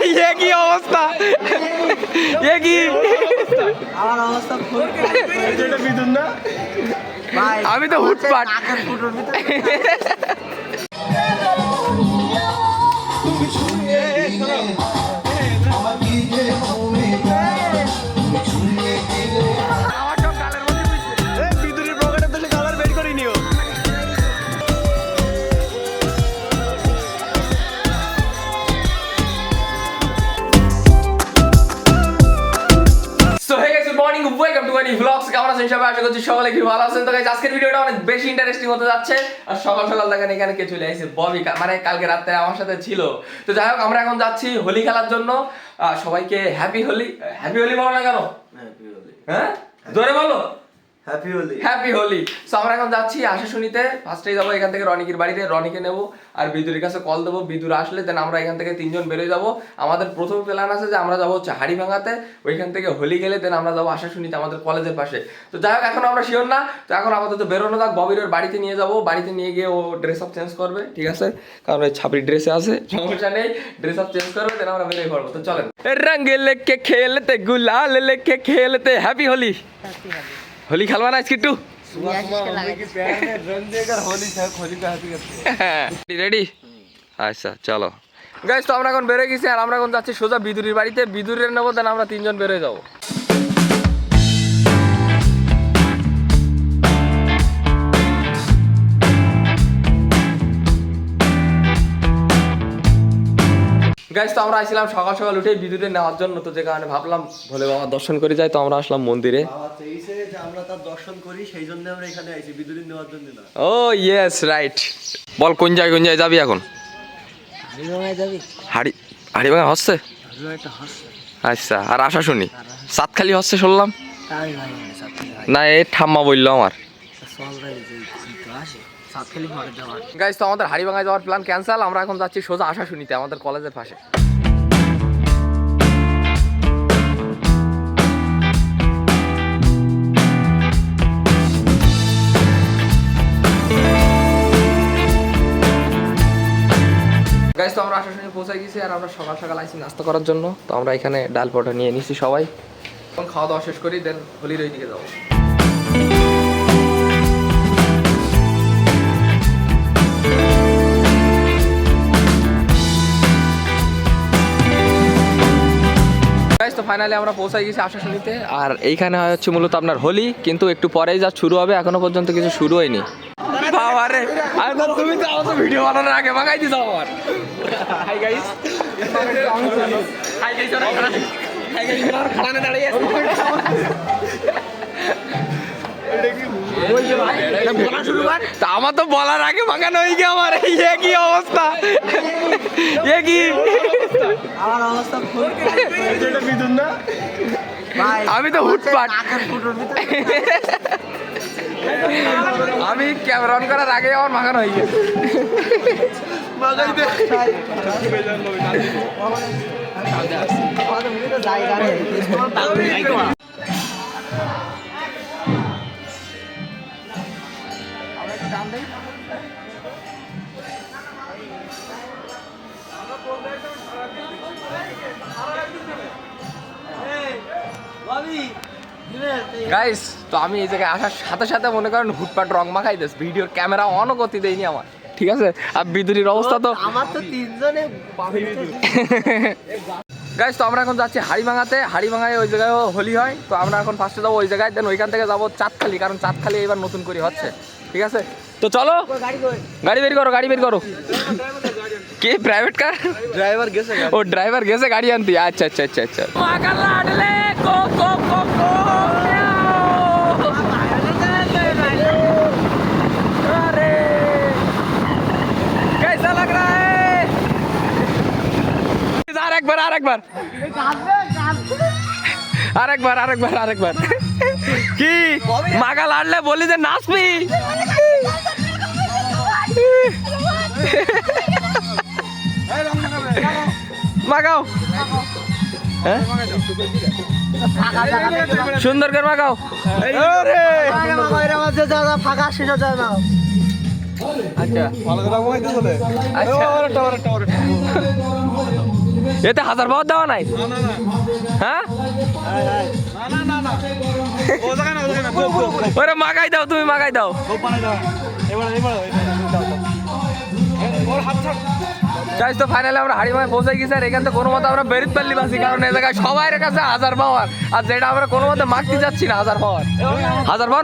ये की অবস্থা ये की আমার অবস্থা খুব এটা বিদুন না ভাই আমি তো হুটপাট নাকের ফুটোর ভিতরে আমার সব গালের মধ্যে বুঝছে বিদুরের পকেটে তো কালার বের করে নিও so hey guys good morning welcome to my new blogs. কেমন আছেন সবাই? আশা করছি সকলে খুব ভালো আছেন। তো গাইস আজকের ভিডিওটা অনেক বেশি ইন্টারেস্টিং হতে যাচ্ছে। আর সকাল সকাল দেখেন এখানে কে চলে আসছে, ববি মানে কালকে রাতে আমার সাথে ছিল। তো যাই হোক আমরা এখন যাচ্ছি হোলি খেলার জন্য। সবাইকে হ্যাপি হোলি। হ্যাপি হোলি বলো না কেন? হ্যাপি হোলি হ্যাঁ জোরে বলো happy Holi happy Holi. So আমরা এখন যাচ্ছি আশাশুনিতে। ফার্স্টেই যাবো এখান থেকে রনিকির বাড়িতে, রনিকে নেবো আর বিদুরের কাছে কল দেবো। বিদুর আসলে দেন আমরা এখান থেকে তিনজন বেরোয় যাবো। আমাদের প্রথম প্ল্যান আছে যে আমরা যাবো হচ্ছে হাড়িভাঙাতে, ওইখান থেকে হোলি গেলে দেন আমরা যাবো আশাশুনিতে আমাদের কলেজের পাশে। তো যাই হোক এখন আমরা শিওর না, তো এখন আপাতত বেরোনো যাক। ববির ওর বাড়িতে নিয়ে যাবো, বাড়িতে নিয়ে গিয়ে ও ড্রেস আপ চেঞ্জ করবে, ঠিক আছে? কারণ ওই ছাপড়ি ড্রেসে আছে, সমস্যা নেই, ড্রেস আপ চেঞ্জ করবে দেন আমরা বেরিয়ে পড়বো। তো চলেন। রঙ লেকে খেলতে গুলাল লেকে খেলতে হ্যাপি হোলি। হোলি খেলবা না আজকে একটু? রেডি? আচ্ছা চলো গাইস, তো আমরা এখন বেরোয় গেছি আর আমরা এখন যাচ্ছি সোজা বিদুরির বাড়িতে। বিদুরের নেবো দেন আমরা তিনজন বেরোয় যাবো। গাইস তো আমরা আসছিলাম সকাল সকাল উঠে বিদুরে নেওয়ার জন্য, তো যে কারণে ভাবলাম ভোলে বাবা দর্শন করে যাই। তো আমরা আসলাম মন্দিরে। বাবা চাইছে যে আমরা তার দর্শন করি, সেই জন্য আমরা এখানে আইছি, বিদুরি নেওয়ার জন্য না। ও ইয়েস রাইট। বল কোন জায়গায় যাবি এখন? হাড়িভাঙায় যাবি? হাড়িভাঙা হচ্ছে? একটা হাসছে আচ্ছা, আর আশা শুনি সাতখালি হচ্ছে শুনলাম। তাই ভাই সাতখালি ভাই না এ ঠাম্মা বললো আমার। চল ভাই যে তো আসে সাতখালি ঘরে যাওয়ার গাইস তো আমাদের হাড়িভাঙায় যাওয়ার প্ল্যান ক্যান্সেল। আমরা এখন যাচ্ছি সোজা আশা শুনিতে, আমাদের কলেজের পাশে। গাইস তো আমরা আশা শুনি পৌঁছে গেছি আর আমরা সকাল সকাল আইছি নাস্তা করার জন্য। তো আমরা এখানে ডাল পরোটা নিয়ে নিছি সবাই। এখন খাওয়া দাওয়া শেষ করি দেন হোলির ওই দিকে যাবো। গাইস তো ফাইনালি আমরা পৌঁছে গেছি আশাশুনিতে। আর এইখানে হচ্ছে মূলত আপনার হোলি, কিন্তু একটু পরেই যা শুরু হবে, এখনো পর্যন্ত কিছু শুরু হয়নি। বাবা রে, তুমি তো আমার ভিডিও বানানোর আগে মাগাই দিছো আমার। Hi guys, hi guys, hi guys, খাড়ানে দাঁড়িয়ে আছে। তা আমার তো বলার আগে মাগানো হয়ে গিয়ে আমার কি অবস্থা, কি আমার অবস্থা খুব এটা বিদুন না ভাই আমি তো হুটপাট। নাকের ফুটোর ভিতরে আমি ক্যামেরা অন করার আগে আমার মাখানো হয়ে গেছে। মাগাই দে আমাদের ভিতরে জায়গা নেই গাইস তো আমি এই জায়গায় আসার সাথে সাথে মনে করেন হুটপাট রং মাখাই দিস, ভিডিওর ক্যামেরা অনও গতি দেয়নি আমার, ঠিক আছে? আর বিদুরির অবস্থা তো আমার তো তিনজনে গাইস তো আমরা এখন যাচ্ছি হাড়িভাঙাতে। হাড়িভাঙায় ওই জায়গায় হোলি হয়। তো আমরা এখন ফার্স্টে যাবো ওই জায়গায়, দেন ওইখান থেকে যাবো চাঁদখালি, কারণ চাঁদখালি এবার নতুন করে হচ্ছে, ঠিক আছে? তো চলো গাড়ি বের করো, গাড়ি বের করো। কে প্রাইভেট কার? ড্রাইভার গেছে ও ড্রাইভার গেছে গাড়ি আনতে। আচ্ছা আচ্ছা আচ্ছা আচ্ছা। আরেকবার কি মাগা লাড়লে বলি যে নাচবি। মাগাও, হ্যাঁ সুন্দর করে মাগাও। ফাঁকা শেষ যায় না আচ্ছা ভালো করে ঘুমাইতে বলে আচ্ছা। এতে 1000 পাওয়ার দেওয়া নাই হ্যাঁ ওরে মাগাই দাও তুমি মাগাই দাও গাইস তো ফাইনালি আমরা হাড়িমায় পৌঁছে গেছি আর এখান থেকে কোনো মতে আমরা বেরিত পারলি বাসি কারণ এই জায়গায় সবার কাছে 1000 পাওয়ার আর যেটা আমরা কোনো মতে মাগতে যাচ্ছি না 1000 পাওয়ার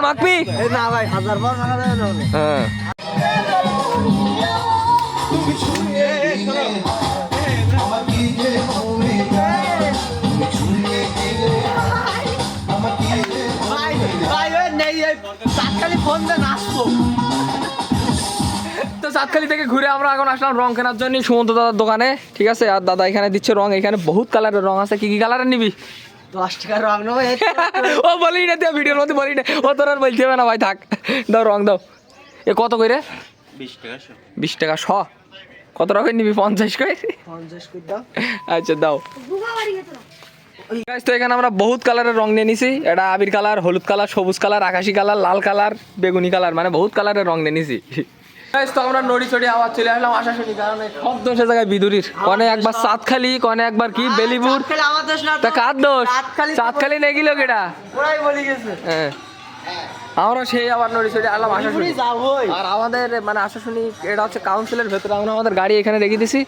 মাগবি না ভাই 1000 পাওয়ার মারা যাবে না হ্যাঁ তো সাতখালি থেকে ঘুরে আমরা এখন আসলাম রং কেনার জন্য সুমন্ত দাদার দোকানে ঠিক আছে আর দাদা এখানে দিচ্ছে রং এখানে বহুত কালারের রং আছে কি কি কালারের নিবি 10 টাকার রং নেবো ও বলি না তুই ভিডিওর মধ্যে বলি না ও তোর আর বলতে হবে না ভাই থাক দাও রং দাও এ কত করে 20 টাকা 100 কত টাকা নিবি 50 করে 50 করে দাও আচ্ছা দাও গাইস তো এখানে আমরা বহুত কালারের রং নিয়ে নিছি এটা আবির কালার হলুদ কালার সবুজ কালার আকাশি কালার লাল কালার বেগুনি কালার মানে বহুত কালারের রং নিয়ে নিছি গাইস তো আমরা নড়ি চড়ি আওয়াজ চলে আসলাম আশা শুনি কারণ সব দোষের জায়গায় বিদুরির কোনে একবার সাতখালি কোনে একবার কি বেলিপুর আমার দোষ না তা কার দোষ সাতখালি নেই গেল কেটা ওরাই বলি গেছে হ্যাঁ আমরা সেই আবার নড়ি চড়ি আলাম আশা শুনি যাবই আর আমাদের মানে আশা শুনি এটা হচ্ছে কাউন্সিলের ভেতরে আমরা আমাদের গাড়ি এখানে রেখে দিছি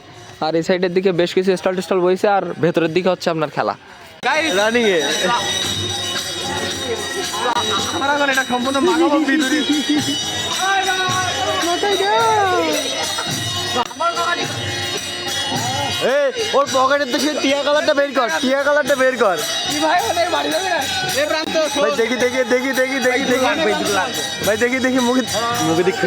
আর এই সাইডের দিকে বেশ কিছু স্টল টেস্টল বইছে আর ভেতরের দিকে হচ্ছে আপনার খেলা রানিং এ আমরা এখন এটা সম্পূর্ণ মাগাবো বিদুরি এই ওর পকেটের থেকে টিয়া কালারটা বের কর কি ভাই ওদের বাড়ি যাবে না এ প্রান্ত ভাই দেখি ভাই দেখি মুখে দেখি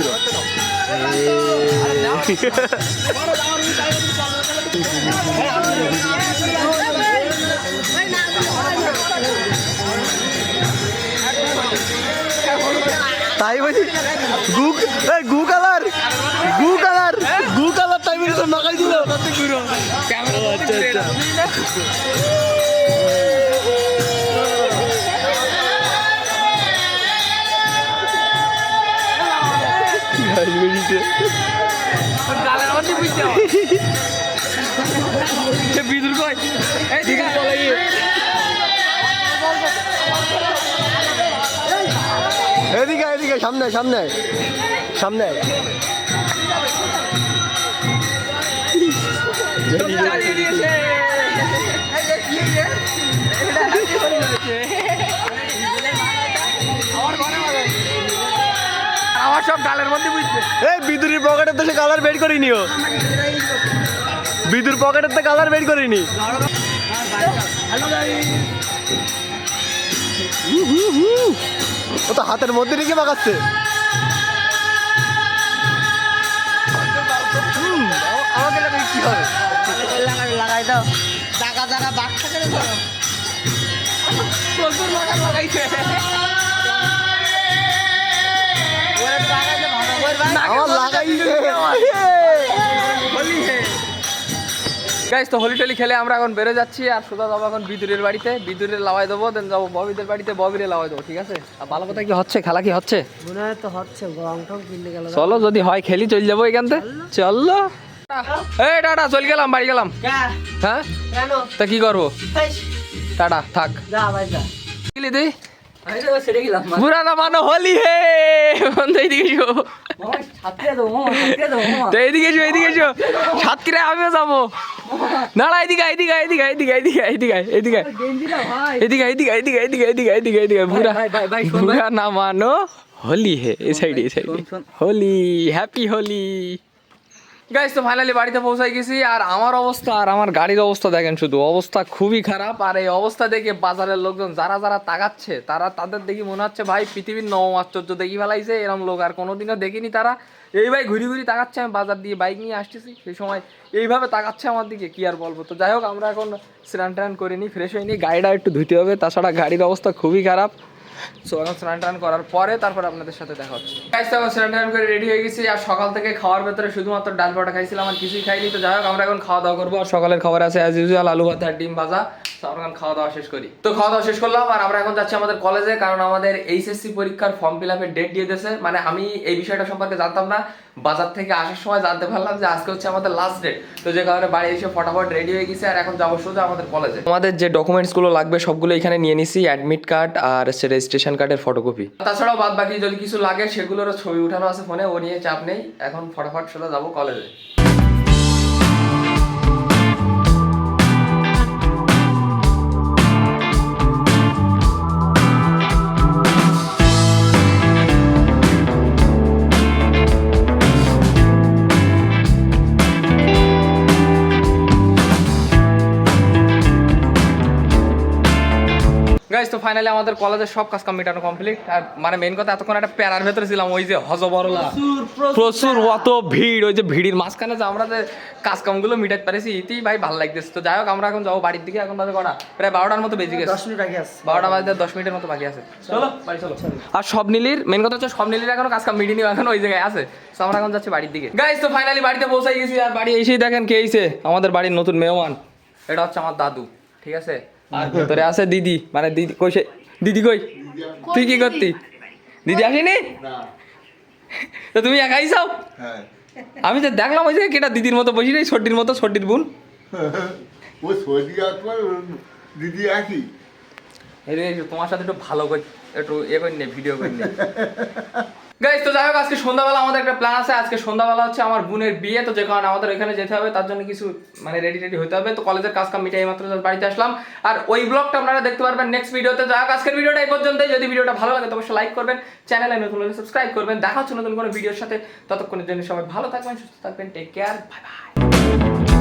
তাই বলি গু কালার তাই বলি তো মাখাই দিল আচ্ছা বিদুর কই এই দিকে চলে গিয়ে এদিকে সামনে আমার সব গালের মধ্যে বুঝছে এই বিদুরের পকেটের তো সে কালার বের করিনি ও বিদুর পকেটের তো কালার বের করিনি ও তো হাতের মধ্যে রেখে মাখাচ্ছে আমাকে লাগে কি হবে লাগাই দাও জায়গা বাক থাকে না প্রচুর লাগাইছে আমার লাগাইছে গাইস তো হোলি টোলি খেলে আমরা এখন বেরো যাচ্ছি আর সোজা যাবো এখন বিদুরের বাড়িতে বিদুরের লাওয়াই দেবো দেন যাবো ববিদের বাড়িতে ববিরে লাওয়াই দেবো ঠিক আছে আর ভালো কথা কি হচ্ছে খেলা কি হচ্ছে মনে হয় তো হচ্ছে রং টং কিনতে গেল চলো যদি হয় খেলি চলে যাবো এখান থেকে চলো এই টাটা চলে গেলাম বাড়ি গেলাম হ্যাঁ কেন তা কি করবো টাটা থাক যা ভাই যা গেলি তুই আমি তো সেটা গেলাম বুড়া না মানো হোলি হে বন্ধু এইদিকে এসো ছাত্রে দেবো তো এইদিকে এসো সাতক্ষীরা আমিও যাবো না না এদিকে বুড়া না মানো হোলি হে এই সাইডে হোলি হ্যাপি হোলি গাইস তো ফাইনালি বাড়িতে পৌঁছাই গেছি আর আমার অবস্থা আর আমার গাড়ির অবস্থা দেখেন শুধু অবস্থা খুবই খারাপ আর এই অবস্থা দেখে বাজারের লোকজন যারা তাকাচ্ছে তাদের দেখি মনে হচ্ছে ভাই পৃথিবীর নবম আশ্চর্য দেখি ফেলাইছে এরকম লোক আর কোনোদিনও দেখিনি তারা এই ভাই ঘুরি তাকাচ্ছে আমি বাজার দিয়ে বাইক নিয়ে আসতেছি সেই সময় এইভাবে তাকাচ্ছে আমার দিকে কি আর বলবো তো যাই হোক আমরা এখন স্নান টান করিনি ফ্রেশ হয়নি গাড়িটা একটু ধুতে হবে তাছাড়া গাড়ির অবস্থা খুবই খারাপ সো এখন স্নান টান করার পরে তারপর আপনাদের সাথে দেখা হচ্ছে গাইস তো স্নান টান করে রেডি হয়ে গেছি আর সকাল থেকে খাওয়ার ভেতরে শুধুমাত্র ডাল ভাটা খাইছিলাম আর কিছুই খাইনি তো যাই হোক আমরা এখন খাওয়া দাওয়া করবো আর সকালের খাবার আছে অ্যাজ ইউজুয়াল আলু ভাত আর ডিম ভাজা তো আমরা এখন খাওয়া দাওয়া শেষ করি। তো খাওয়া দাওয়া শেষ করলাম আর আমরা এখন যাচ্ছি আমাদের কলেজে, কারণ আমাদের এইচএসসি পরীক্ষার ফর্ম ফিল আপের ডেট দিয়ে দিয়েছে। মানে আমি এই বিষয়টা সম্পর্কে জানতাম না, বাজার থেকে আসার সময় জানতে পারলাম যে আজকে হচ্ছে আমাদের লাস্ট ডেট। তো যে কারণে বাড়ি এসে ফটাফট রেডি হয়ে গেছে আর এখন যাবো সোজা আমাদের কলেজে। আমাদের যে ডকুমেন্টসগুলো লাগবে সবগুলো এখানে নিয়ে নিছি, অ্যাডমিট কার্ড আর রেজিস্ট্রেশন কার্ডের ফটোকপি। তাছাড়াও বাদ বাকি যদি কিছু লাগে সেগুলোরও ছবি উঠানো আছে ফোনে, ও নিয়ে চাপ নেই। এখন ফটাফট সোজা যাবো কলেজে। গাইস, তো ফাইনালি আমাদের কলেজের সব কাজ মেটানো কমপ্লিট। আর মানে মেইন কথা, এতক্ষণ একটা প্যারার ভেতরে ছিলাম, ওই যে হজবরলা প্রচুর অত ভিড়, ওই যে ভিড়ের মাঝখানে যে আমরা যে কাজ কামগুলো মিটাতে পারিছি এতেই ভাই ভালো লাগতেছে। তো যাই হোক, আমরা এখন যাবো বাড়ির দিকে। এখন বাজে কটা? প্রায় 12টার মতো বেজে গেছে। 10 মিনিট আগে আছে। 12টা বাজতে 10 মিনিটের মতো বাকি আছে। চলো বাড়ি চলো। আর স্বপ্নীলির মেইন কথা হচ্ছে স্বপ্নীলির এখনো কাজ কাম মিটিনি, এখন ওই জায়গায় আছে। তো আমরা এখন যাচ্ছি বাড়ির দিকে। গাইস, তো ফাইনালি বাড়িতে পৌঁছাই গেছি। আর বাড়ি এসেই দেখেন কে এসে, আমাদের বাড়ির নতুন মেহমান। এটা হচ্ছে আমার দাদু, ঠিক আছে। আর ভেতরে আছে দিদি, মানে দিদি কই? সে দিদি কই? তুই কি করতি? দিদি আসেনি? তো তুমি একাই যাও? হ্যাঁ, আমি তো দেখলাম ওই যে কেটা দিদির মতো বসি নেই, ছোটির মতো, ছোটির বোন। ও সৌদি আরব দিদি একই। তোমার সাথে একটু ভালো করে একটু করি নে, ভিডিও করি নে। গাইস, তো যাই হোক, আজকে সন্ধ্যাবেলা আমাদের একটা প্ল্যান আছে। আজকে সন্ধ্যাবেলা হচ্ছে আমার বোনের বিয়ে, তো যে কারণে আমাদের ওইখানে যেতে হবে, তার জন্য কিছু মানে রেডি হতে হবে। তো কলেজের কাজ কাম মিটাই মাত্র বাড়িতে আসলাম। আর ওই ব্লগটা আপনারা দেখতে পারবেন নেক্সট ভিডিওতে। যাই হোক, আজকের ভিডিওটা এই পর্যন্তই। যদি ভিডিওটা ভালো লাগে তো অবশ্যই লাইক করবেন, চ্যানেলে নতুন হলে সাবস্ক্রাইব করবেন। দেখা হচ্ছে নতুন কোনো ভিডিওর সাথে। ততক্ষণের জন্য সবাই ভালো থাকবেন, সুস্থ থাকবেন। Take care, bye by.